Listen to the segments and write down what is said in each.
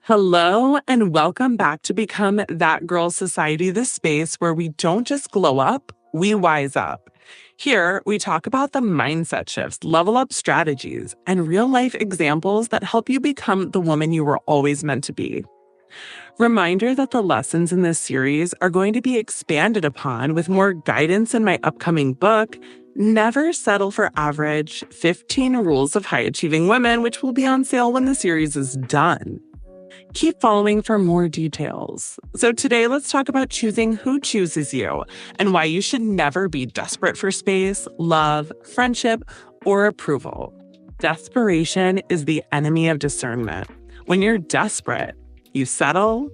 Hello, and welcome back to Become That Girl Society, the space where we don't just glow up, we wise up. Here, we talk about the mindset shifts, level up strategies, and real life examples that help you become the woman you were always meant to be. Reminder that the lessons in this series are going to be expanded upon with more guidance in my upcoming book, Never Settle for Average 15 Rules of High Achieving Women, which will be on sale when the series is done. Keep following for more details. So today, let's talk about choosing who chooses you and why you should never be desperate for space, love, friendship, or approval. Desperation is the enemy of discernment. When you're desperate, you settle,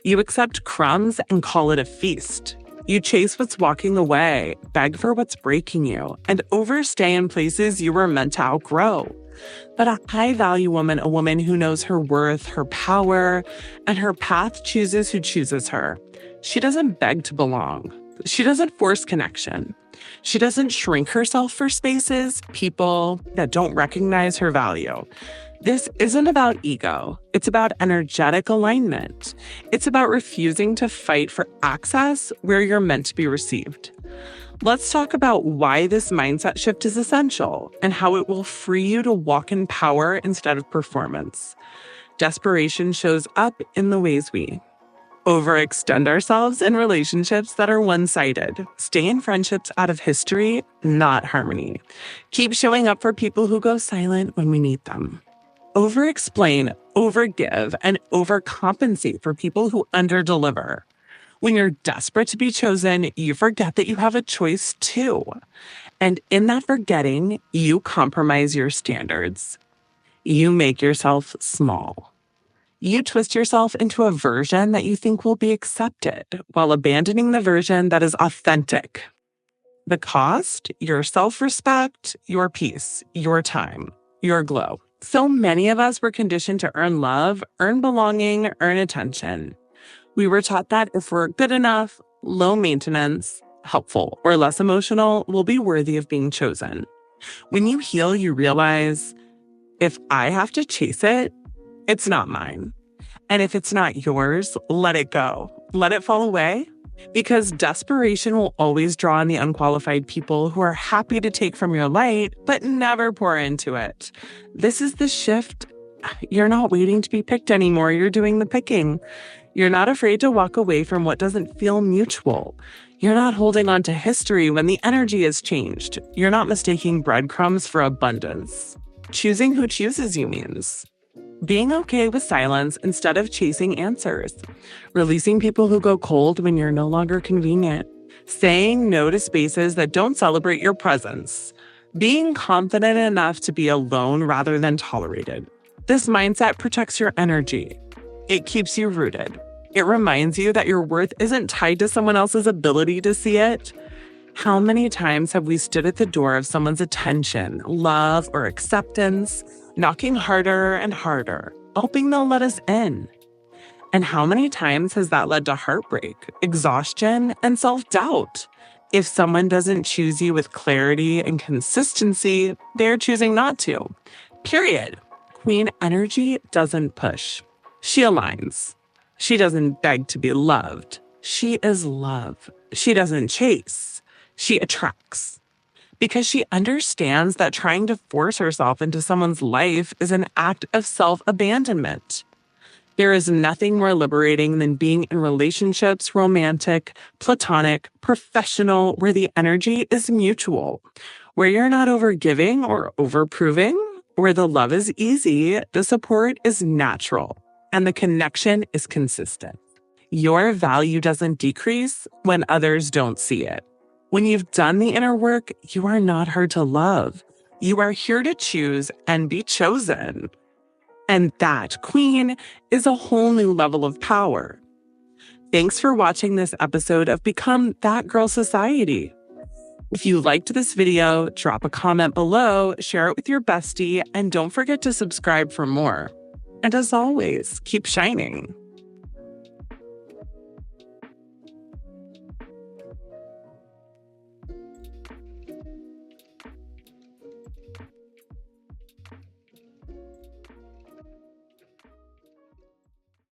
you accept crumbs and call it a feast. You chase what's walking away, beg for what's breaking you, and overstay in places you were meant to outgrow. But a high-value woman, a woman who knows her worth, her power, and her path, chooses who chooses her. She doesn't beg to belong. She doesn't force connection. She doesn't shrink herself for spaces, people that don't recognize her value. This isn't about ego. It's about energetic alignment. It's about refusing to fight for access where you're meant to be received. Let's talk about why this mindset shift is essential and how it will free you to walk in power instead of performance. Desperation shows up in the ways we overextend ourselves in relationships that are one-sided, stay in friendships out of history, not harmony, keep showing up for people who go silent when we need them, overexplain, overgive, and overcompensate for people who underdeliver. When you're desperate to be chosen, you forget that you have a choice too. And in that forgetting, you compromise your standards. You make yourself small. You twist yourself into a version that you think will be accepted while abandoning the version that is authentic. The cost, your self-respect, your peace, your time, your glow. So many of us were conditioned to earn love, earn belonging, earn attention. We were taught that if we're good enough, low maintenance, helpful, or less emotional, we'll be worthy of being chosen. When you heal, you realize, if I have to chase it, it's not mine. And if it's not yours, let it go. Let it fall away. Because desperation will always draw on the unqualified people who are happy to take from your light, but never pour into it. This is the shift. You're not waiting to be picked anymore. You're doing the picking. You're not afraid to walk away from what doesn't feel mutual. You're not holding on to history when the energy has changed. You're not mistaking breadcrumbs for abundance. Choosing who chooses you means being okay with silence instead of chasing answers, releasing people who go cold when you're no longer convenient, saying no to spaces that don't celebrate your presence, being confident enough to be alone rather than tolerated. This mindset protects your energy. It keeps you rooted. It reminds you that your worth isn't tied to someone else's ability to see it. How many times have we stood at the door of someone's attention, love, or acceptance, knocking harder and harder, hoping they'll let us in? And how many times has that led to heartbreak, exhaustion, and self-doubt? If someone doesn't choose you with clarity and consistency, they're choosing not to. Period. Queen energy doesn't push. She aligns. She doesn't beg to be loved. She is love. She doesn't chase. She attracts. Because she understands that trying to force herself into someone's life is an act of self-abandonment. There is nothing more liberating than being in relationships, romantic, platonic, professional, where the energy is mutual, where you're not overgiving or overproving, where the love is easy, the support is natural, and the connection is consistent. Your value doesn't decrease when others don't see it. When you've done the inner work, you are not hard to love. You are here to choose and be chosen. And that, Queen, is a whole new level of power. Thanks for watching this episode of Become That Girl Society. If you liked this video, drop a comment below, share it with your bestie, and don't forget to subscribe for more. And as always, keep shining.